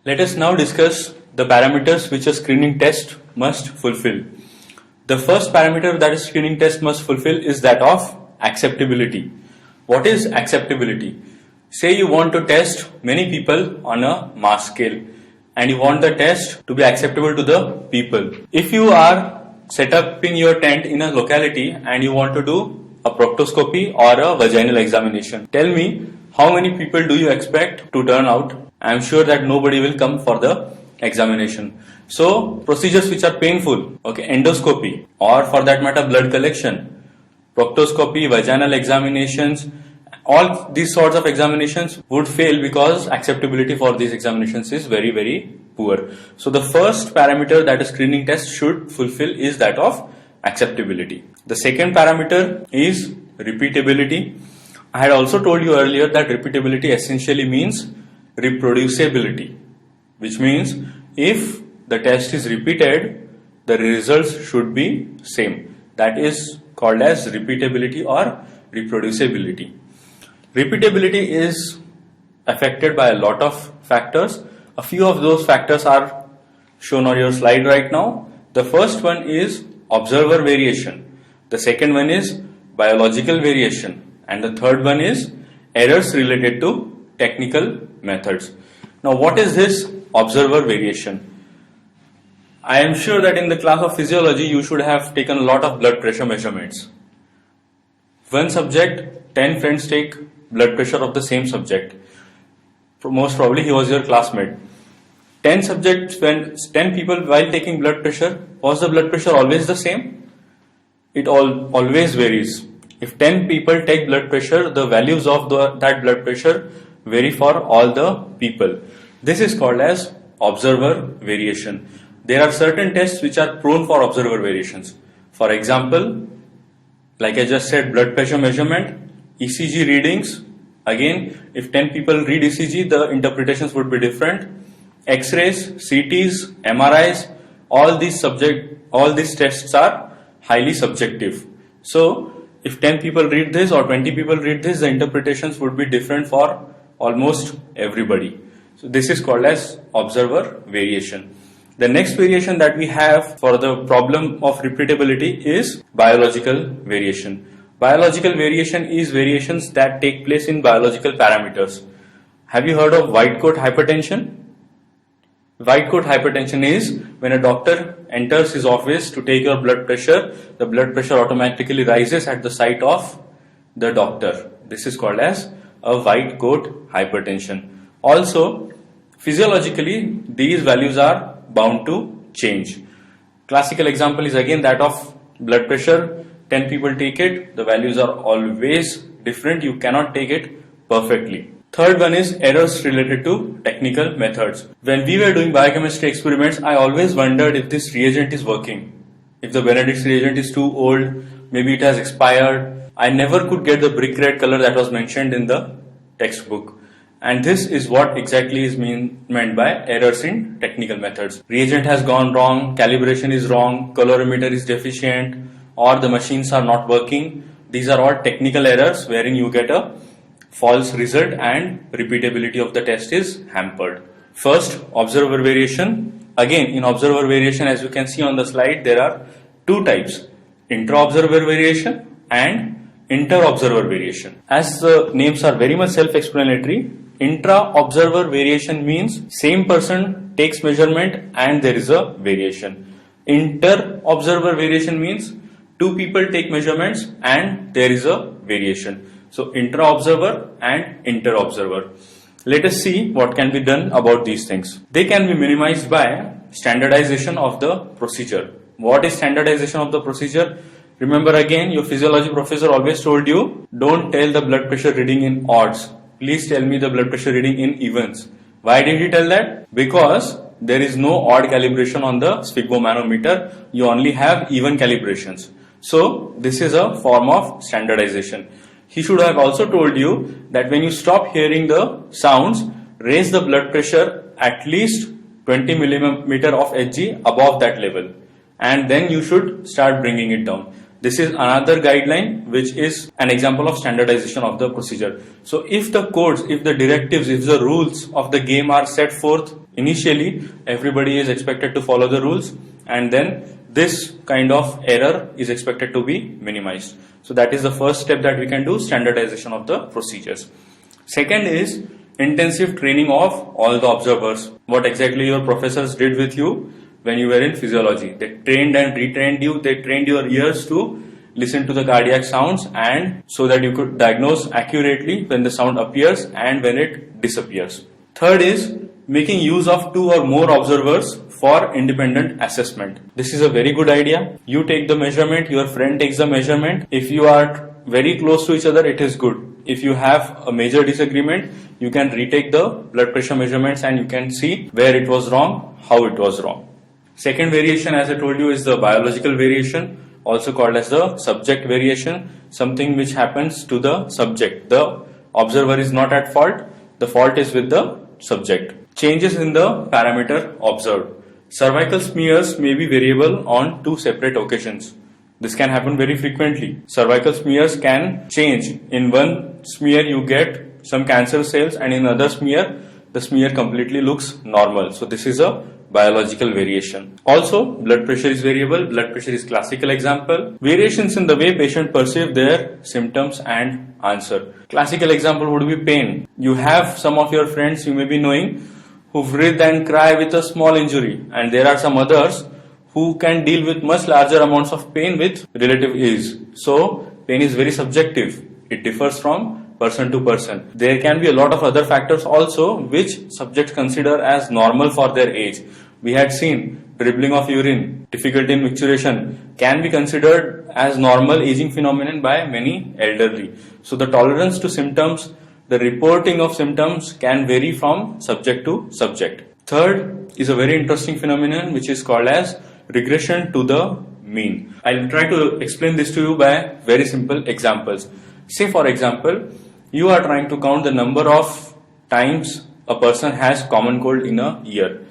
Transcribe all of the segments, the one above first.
Let us now discuss the parameters which a screening test must fulfill. The first parameter that a screening test must fulfill is that of acceptability. What is acceptability? Say you want to test many people on a mass scale and you want the test to be acceptable to the people. If you are set up in your tent in a locality and you want to do a proctoscopy or a vaginal examination, tell me how many people do you expect to turn out? I am sure that nobody will come for the examination. So procedures which are painful, endoscopy, or for that matter blood collection, proctoscopy, vaginal examinations, all these sorts of examinations would fail because acceptability for these examinations is very, very poor. So the first parameter that a screening test should fulfill is that of acceptability. The second parameter is repeatability. I had also told you earlier that repeatability essentially means reproducibility, which means if the test is repeated, the results should be same. That is called as repeatability or reproducibility. Repeatability is affected by a lot of factors. A few of those factors are shown on your slide right now. The first one is observer variation. The second one is biological variation. And the third one is errors related to technical methods. Now, what is this observer variation? I am sure that in the class of physiology, you should have taken a lot of blood pressure measurements. One subject, 10 friends take blood pressure of the same subject. Most probably he was your classmate. 10 people while taking blood pressure, was the blood pressure always the same? It always varies. If 10 people take blood pressure, the values of that blood pressure vary for all the people. This is called as observer variation. There are certain tests which are prone for observer variations. For example, like I just said, blood pressure measurement, ECG readings. Again, if 10 people read ECG, the interpretations would be different. X-rays, CTs, MRIs, all these tests are highly subjective. So, if 10 people read this or 20 people read this, the interpretations would be different for almost everybody. So this is called as observer variation. The next variation that we have for the problem of repeatability is biological variation. Biological variation is variations that take place in biological parameters. Have you heard of white coat hypertension? White coat hypertension is when a doctor enters his office to take your blood pressure, the blood pressure automatically rises at the sight of the doctor. This is called as a white coat hypertension. Also, physiologically, these values are bound to change. Classical example is again that of blood pressure. 10 people take it, the values are always different. You cannot take it perfectly. Third one is errors related to technical methods. When we were doing biochemistry experiments, I always wondered if this reagent is working. If the Benedict's reagent is too old, maybe it has expired. I never could get the brick red color that was mentioned in the textbook. And this is what exactly is meant by errors in technical methods. Reagent has gone wrong, calibration is wrong, colorimeter is deficient, or the machines are not working. These are all technical errors wherein you get a false result and repeatability of the test is hampered. First, observer variation. Again, in observer variation, as you can see on the slide, there are two types: intra-observer variation and inter-observer variation. As the names are very much self-explanatory, intra-observer variation means same person takes measurement and there is a variation. Inter-observer variation means two people take measurements and there is a variation. So intra-observer and inter-observer. Let us see what can be done about these things. They can be minimized by standardization of the procedure. What is standardization of the procedure? Remember again, your physiology professor always told you, don't tell the blood pressure reading in odds. Please tell me the blood pressure reading in evens. Why did he tell that? Because there is no odd calibration on the sphygmomanometer. You only have even calibrations. So this is a form of standardization. He should have also told you that when you stop hearing the sounds, raise the blood pressure at least 20 millimeter of Hg above that level, and then you should start bringing it down. This is another guideline which is an example of standardization of the procedure. So if the codes, if the directives, if the rules of the game are set forth Initially, everybody is expected to follow the rules, and then this kind of error is expected to be minimized. So that is the first step that we can do, standardization of the procedures. Second is intensive training of all the observers. What exactly your professors did with you when you were in physiology. They trained and retrained you. They trained your ears to listen to the cardiac sounds, and so that you could diagnose accurately when the sound appears and when it disappears. Third is making use of 2 or more observers for independent assessment. This is a very good idea. You take the measurement, your friend takes the measurement. If you are very close to each other, it is good. If you have a major disagreement, you can retake the blood pressure measurements and you can see where it was wrong, how it was wrong. Second variation, as I told you, is the biological variation, also called as the subject variation, something which happens to the subject. The observer is not at fault, the fault is with the subject. Changes in the parameter observed. Cervical smears may be variable on 2 separate occasions. This can happen very frequently. Cervical smears can change. In one smear you get some cancer cells, and in another smear the smear completely looks normal. So this is a biological variation. Also, blood pressure is variable. Blood pressure is classical example. Variations in the way patient perceive their symptoms and answer. Classical example would be pain. You have some of your friends you may be knowing who writhe and cry with a small injury, and there are some others who can deal with much larger amounts of pain with relative ease. So pain is very subjective. It differs from person to person. There can be a lot of other factors also which subjects consider as normal for their age. We had seen dribbling of urine, difficulty in micturition can be considered as normal aging phenomenon by many elderly. So the tolerance to symptoms, the reporting of symptoms can vary from subject to subject. Third is a very interesting phenomenon which is called as regression to the mean. I'll try to explain this to you by very simple examples. Say for example, you are trying to count the number of times a person has common cold in a year.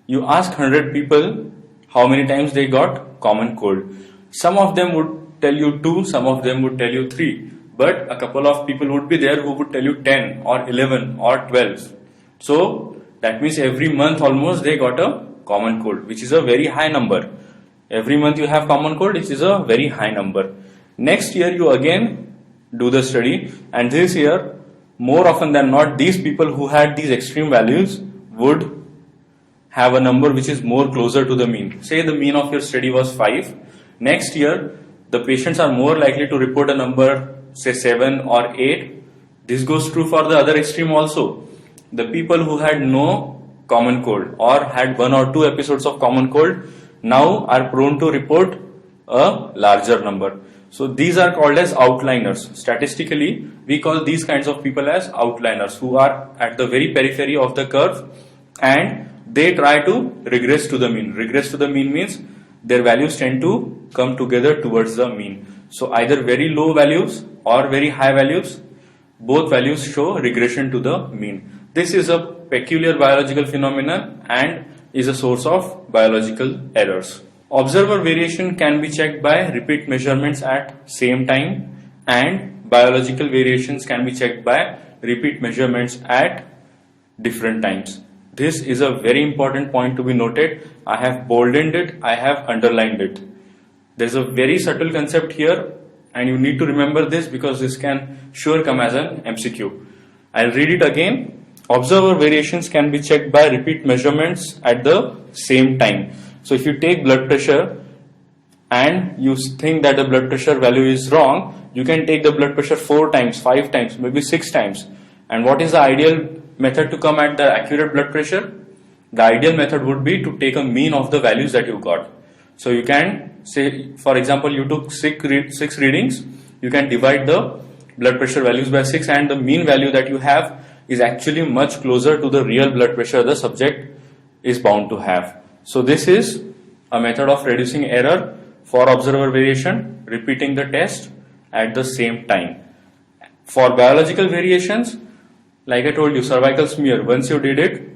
You ask 100 people how many times they got common cold. Some of them would tell you 2, some of them would tell you 3. But a couple of people would be there who would tell you 10 or 11 or 12. So that means every month almost they got a common cold, which is a very high number. Every month you have common cold, which is a very high number. Next year you again do the study, and this year more often than not these people who had these extreme values would have a number which is more closer to the mean. Say the mean of your study was 5. Next year the patients are more likely to report a number say 7 or 8. This goes true for the other extreme also. The people who had no common cold or had 1 or 2 episodes of common cold now are prone to report a larger number. So these are called as outliers. Statistically, we call these kinds of people as outliers, who are at the very periphery of the curve and they try to regress to the mean. Regress to the mean means their values tend to come together towards the mean. So either very low values or very high values, both values show regression to the mean. This is a peculiar biological phenomenon and is a source of biological errors. Observer variation can be checked by repeat measurements at same time, and biological variations can be checked by repeat measurements at different times. This is a very important point to be noted. I have boldened it, I have underlined it. There is a very subtle concept here and you need to remember this because this can sure come as an MCQ. I'll read it again. Observer variations can be checked by repeat measurements at the same time. So if you take blood pressure and you think that the blood pressure value is wrong, you can take the blood pressure 4 times, 5 times, maybe 6 times. And what is the ideal method to come at the accurate blood pressure? The ideal method would be to take a mean of the values that you got. So you can say, for example, you took 6 readings, you can divide the blood pressure values by 6 and the mean value that you have is actually much closer to the real blood pressure the subject is bound to have. So this is a method of reducing error for observer variation, repeating the test at the same time. For biological variations, like I told you, cervical smear, once you did it,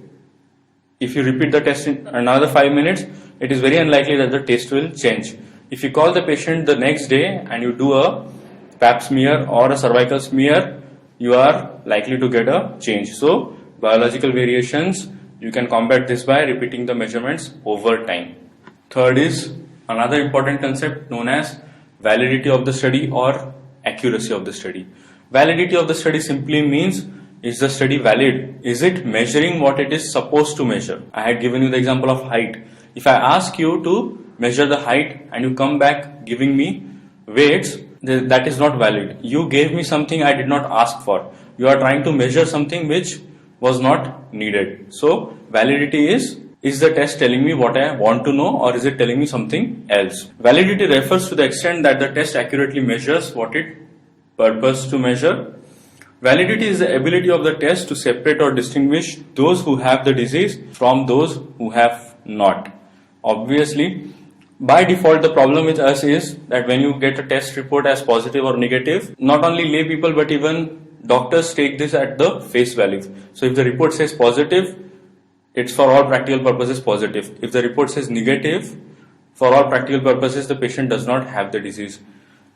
if you repeat the test in another 5 minutes, it is very unlikely that the test will change. If you call the patient the next day and you do a pap smear or a cervical smear, you are likely to get a change. So biological variations You can combat this by repeating the measurements over time. Third is another important concept known as validity of the study or accuracy of the study. Validity of the study simply means, is the study valid? Is it measuring what it is supposed to measure? I had given you the example of height. If I ask you to measure the height and you come back giving me weights, that is not valid. You gave me something I did not ask for. You are trying to measure something which was not needed. So validity is the test telling me what I want to know, or is it telling me something else? Validity refers to the extent that the test accurately measures what it purports to measure. Validity is the ability of the test to separate or distinguish those who have the disease from those who have not. Obviously, by default, the problem with us is that when you get a test report as positive or negative, not only lay people but even doctors take this at the face value. So if the report says positive, it's for all practical purposes positive. If the report says negative, for all practical purposes the patient does not have the disease.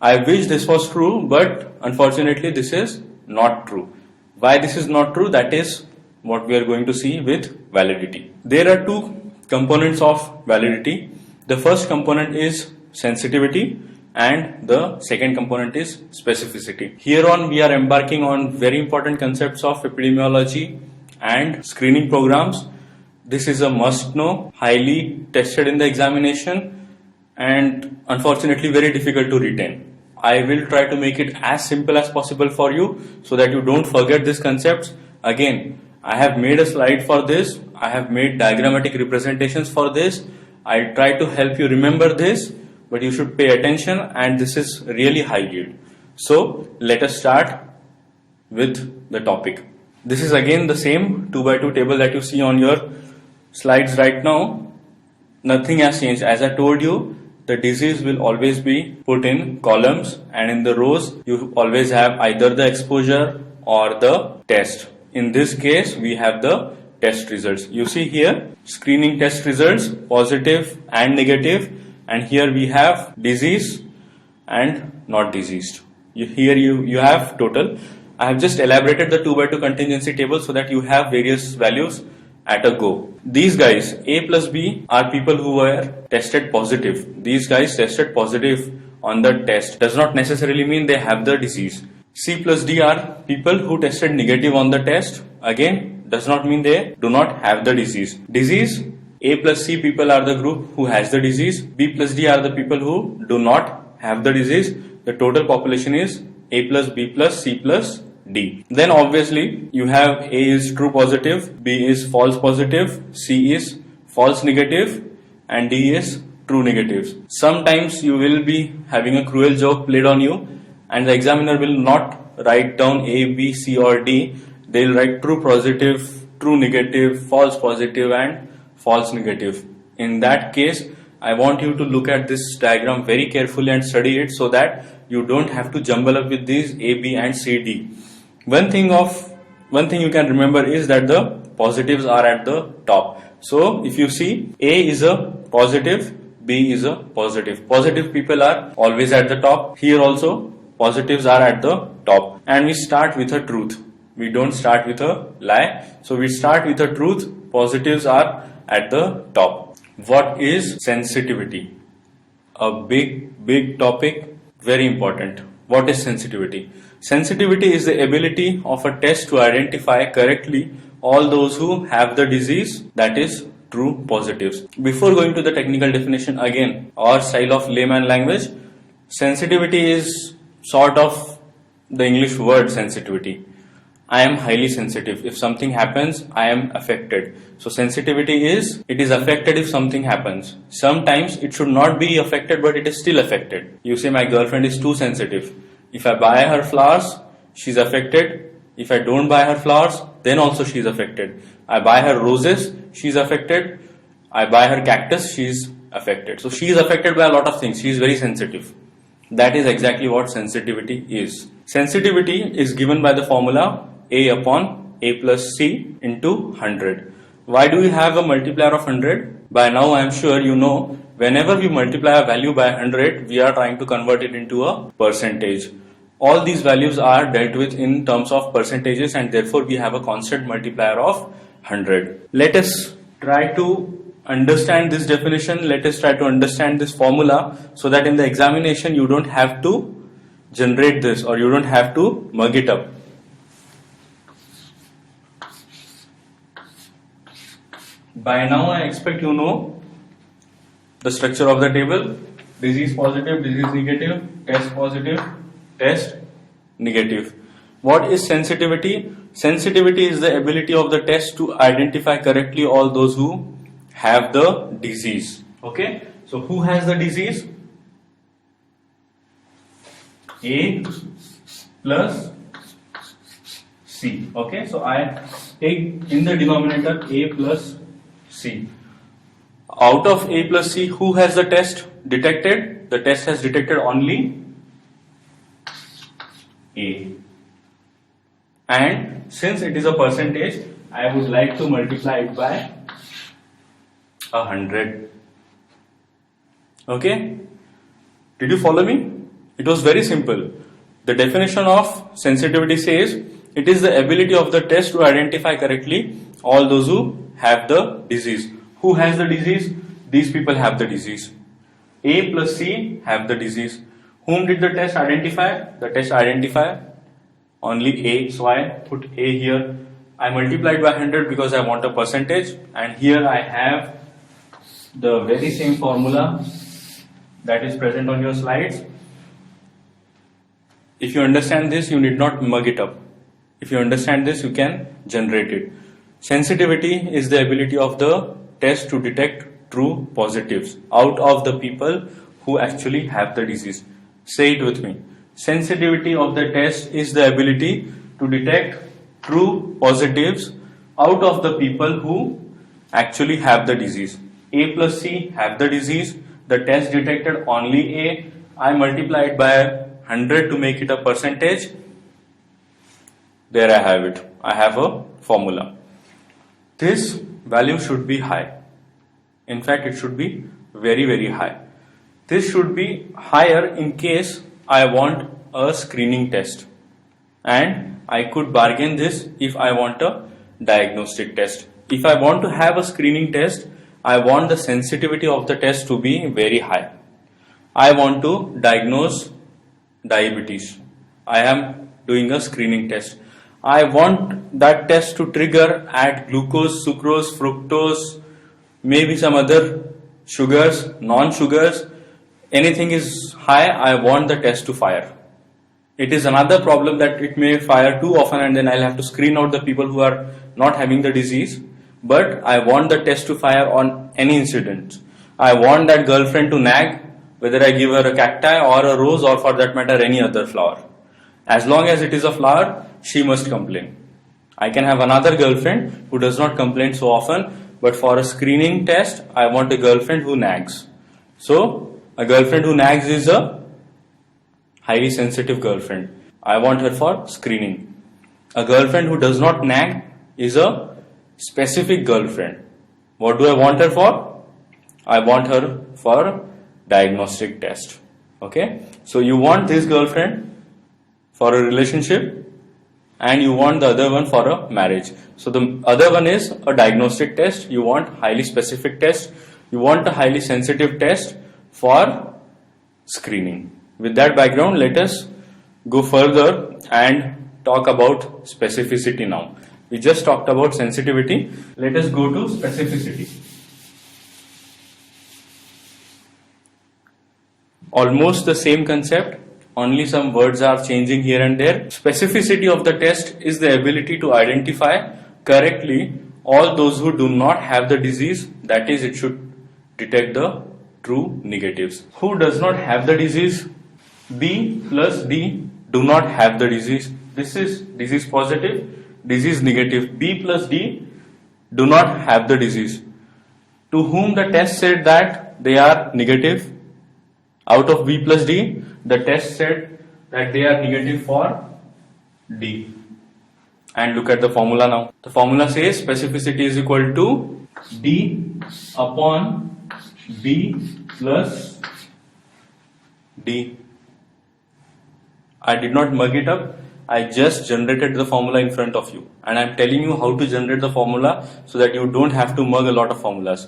I wish this was true, but unfortunately this is not true. Why this is not true? That is what we are going to see with validity. There are two components of validity. The first component is sensitivity and the second component is specificity. Here on we are embarking on very important concepts of epidemiology and screening programs. This is a must know, highly tested in the examination and unfortunately very difficult to retain. I will try to make it as simple as possible for you so that you don't forget these concepts. Again, I have made a slide for this. I have made diagrammatic representations for this. I try to help you remember this, but you should pay attention, and this is really high yield. So let us start with the topic. This is again the same 2x2 table that you see on your slides right now. Nothing has changed. As I told you, the disease will always be put in columns, and in the rows you always have either the exposure or the test. In this case we have the test results. You see here screening test results, positive and negative, and here we have disease and not diseased. Here you have total. I have just elaborated the 2x2 contingency table so that you have various values at a go. These guys A plus B are people who were tested positive. These guys tested positive on the test. Does not necessarily mean they have the disease. C plus D are people who tested negative on the test. Again, does not mean they do not have the disease. Disease, A plus C people are the group who has the disease. B plus D are the people who do not have the disease. The total population is A plus B plus C plus D. Then obviously you have A is true positive, B is false positive, C is false negative, and D is true negative. Sometimes you will be having a cruel joke played on you, and the examiner will not write down A, B, C or D. They will write true positive, true negative, false positive and false negative. In that case, I want you to look at this diagram very carefully and study it so that you don't have to jumble up with these A, B and C, D. One thing you can remember is that the positives are at the top. So if you see, A is a positive, B is a positive. Positive people are always at the top. Here also positives are at the top, and we start with a truth. We don't start with a lie. So we start with a truth. Positives are at the top. What is sensitivity? A big topic, very important. What is sensitivity? Sensitivity is the ability of a test to identify correctly all those who have the disease, that is true positives. Before going to the technical definition, again, our style of layman language, sensitivity is sort of the English word sensitivity. I am highly sensitive. If something happens, I am affected. So sensitivity is, it is affected if something happens. Sometimes it should not be affected, but it is still affected. You say my girlfriend is too sensitive. If I buy her flowers, she's affected. If I don't buy her flowers, then also she's affected. I buy her roses, she's affected. I buy her cactus, she's affected. So she is affected by a lot of things. She is very sensitive. That is exactly what sensitivity is. Sensitivity is given by the formula A upon A plus C into 100. Why do we have a multiplier of 100? By now I am sure you know, whenever we multiply a value by 100, we are trying to convert it into a percentage. All these values are dealt with in terms of percentages, and therefore we have a constant multiplier of 100. Let us try to understand this definition. Let us try to understand this formula so that in the examination you don't have to generate this or you don't have to mug it up. By now I expect you know the structure of the table. Disease positive, disease negative, test positive, test negative. What is sensitivity? Sensitivity is the ability of the test to identify correctly all those who have the disease. Okay, so who has the disease? A plus C. Okay, so I take in the denominator A plus C. Out of A plus C, who has the test detected? The test has detected only A. And since it is a percentage, I would like to multiply it by 100. Okay? Did you follow me? It was very simple. The definition of sensitivity says it is the ability of the test to identify correctly all those who have the disease. Who has the disease? These people have the disease. A plus C have the disease. Whom did the test identify? The test identify only A. So I put A here. I multiplied by 100 because I want a percentage. And here I have the very same formula that is present on your slides. If you understand this, you need not mug it up. If you understand this, you can generate it. Sensitivity is the ability of the test to detect true positives out of the people who actually have the disease. Say it with me. Sensitivity of the test is the ability to detect true positives out of the people who actually have the disease. A plus C have the disease. The test detected only A. I multiplied by 100 to make it a percentage. There I have it. I have a formula. This value should be high. In fact, it should be very, very high. This should be higher in case I want a screening test. And I could bargain this if I want a diagnostic test. If I want to have a screening test, I want the sensitivity of the test to be very high. I want to diagnose diabetes. I am doing a screening test. I want that test to trigger at glucose, sucrose, fructose, maybe some other sugars, non-sugars. Anything is high, I want the test to fire. It is another problem that it may fire too often and then I'll have to screen out the people who are not having the disease. But I want the test to fire on any incident. I want that girlfriend to nag, whether I give her a cacti or a rose or for that matter any other flower. As long as it is a flower, she must complain. I can have another girlfriend who does not complain so often, but for a screening test, I want a girlfriend who nags. So, a girlfriend who nags is a highly sensitive girlfriend. I want her for screening. A girlfriend who does not nag is a specific girlfriend. What do I want her for? I want her for diagnostic test. Okay? So, you want this girlfriend for a relationship and you want the other one for a marriage. So the other one is a diagnostic test. You want highly specific test. You want a highly sensitive test for screening. With that background, let us go further and talk about specificity now. We just talked about sensitivity. Let us go to specificity. Almost the same concept. Only some words are changing here and there. Specificity of the test is the ability to identify correctly all those who do not have the disease. That is, it should detect the true negatives. Who does not have the disease? B plus D do not have the disease. This is disease positive, disease negative. B plus D do not have the disease. To whom the test said that they are negative? Out of B plus D, the test said that they are negative for D. And look at the formula now. The formula says specificity is equal to D upon B plus D. I did not mug it up. I just generated the formula in front of you, and I'm telling you how to generate the formula so that you don't have to mug a lot of formulas.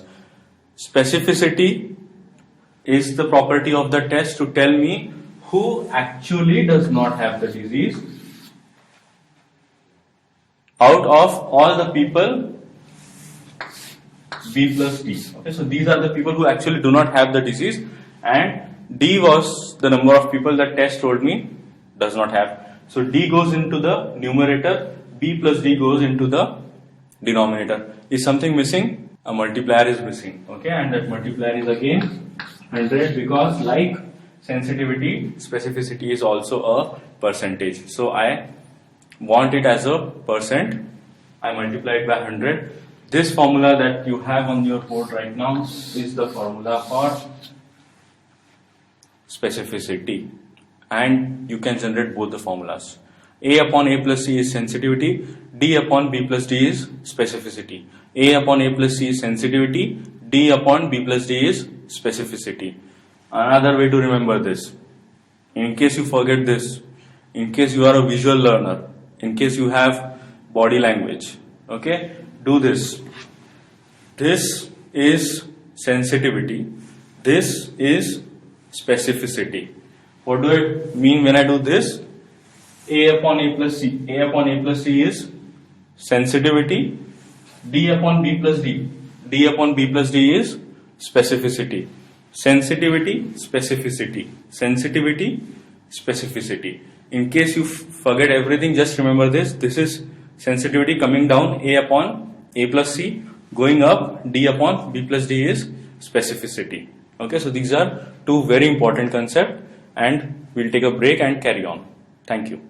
Specificity is the property of the test to tell me who actually does not have the disease out of all the people B plus D. Okay, so these are the people who actually do not have the disease, and D was the number of people that test told me does not have. So D goes into the numerator, B plus D goes into the denominator. Is something missing? A multiplier is missing. Okay, and that multiplier is again 100, because like sensitivity, specificity is also a percentage. So I want it as a percent. I multiply it by 100. This formula that you have on your board right now is the formula for specificity, and you can generate both the formulas. A upon A plus C is sensitivity, D upon B plus D is specificity. A upon A plus C is sensitivity, D upon B plus D is specificity. Another way to remember this, in case you forget this, in case you are a visual learner, in case you have body language, okay, do this. This is sensitivity, this is specificity. What do I mean when I do this? A upon A plus C. A upon A plus C is sensitivity, D upon B plus D. D upon B plus D is specificity. Sensitivity, specificity. Sensitivity, specificity. In case you forget everything, just remember this. This is sensitivity coming down, A upon A plus C. Going up, D upon B plus D is specificity. Okay, so these are two very important concepts, and we'll take a break and carry on. Thank you.